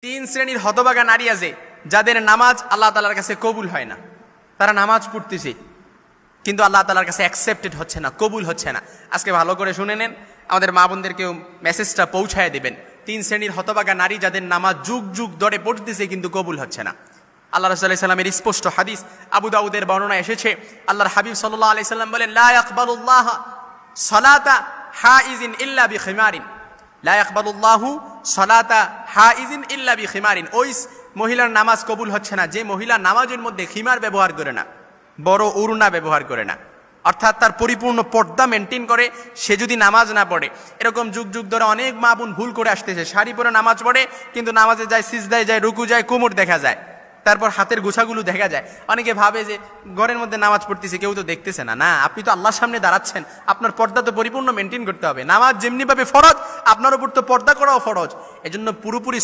তিন শ্রেণীর হতভাগা নারী আছে যাদের নামাজ আল্লাহ তাআলার কাছে কবুল হয় না। তারা নামাজ পড়তেছে কিন্তু আল্লাহ তাআলার কাছে অ্যাকসেপ্টেড হচ্ছে না, কবুল হচ্ছে না। আজকে ভালো করে শুনে নেন, আমাদের মা বোনদেরকেও মেসেজটা পৌঁছায় দেবেন। তিন শ্রেণীর হতভাগা নারী যাদের নামাজ যুগ যুগ ধরে পড়তেছে কিন্তু কবুল হচ্ছে না। আল্লাহ রাসূলুল্লাহ সাল্লাল্লাহু আলাইহি ওয়াসাল্লামের স্পষ্ট হাদিস, আবু দাউদের বর্ণনা এসেছে, আল্লাহর হাবিব সাল্লাল্লাহু আলাইহি ওয়াসাল্লাম বলেন, লা ইয়াকবালুল্লাহ সালাতা হাইজিন ইল্লা বিখিমারিন, লা ইয়াকবালুল্লাহু সালাতা হাইজিন ইল্লা বিখিমারিন। ওই মহিলার নামাজ কবুল হচ্ছে না যে মহিলা নামাজের মধ্যে খিমার ব্যবহার করে না, বড় উড়না ব্যবহার করে না, অর্থাৎ তার পরিপূর্ণ পর্দা মেনটেন করে। সে যদি নামাজ না পড়ে, এরকম যুগ যুগ ধরে অনেক মা বোন ভুল করে আসতেছে, শাড়ি পরে নামাজ পড়ে কিন্তু নামাজে যায়, সিজদায় যায়, রুকু যায়, কোমর দেখা যায়, তারপর হাতের গোছাগুলো দেখা যায়। অনেকে ভাবে যে ঘরের মধ্যে নামাজ পড়তেছে, কেউ তো দেখতেছে না। না, আপনি তো আল্লাহর সামনে দাঁড়াচ্ছেন, আপনার পর্দা তো পরিপূর্ণ মেনটেন করতে হবে। নামাজ যেমনি ভাবে ফরজ, আপনার উপর তো পর্দা করাও ফরজ। এজন্য পুরোপুরি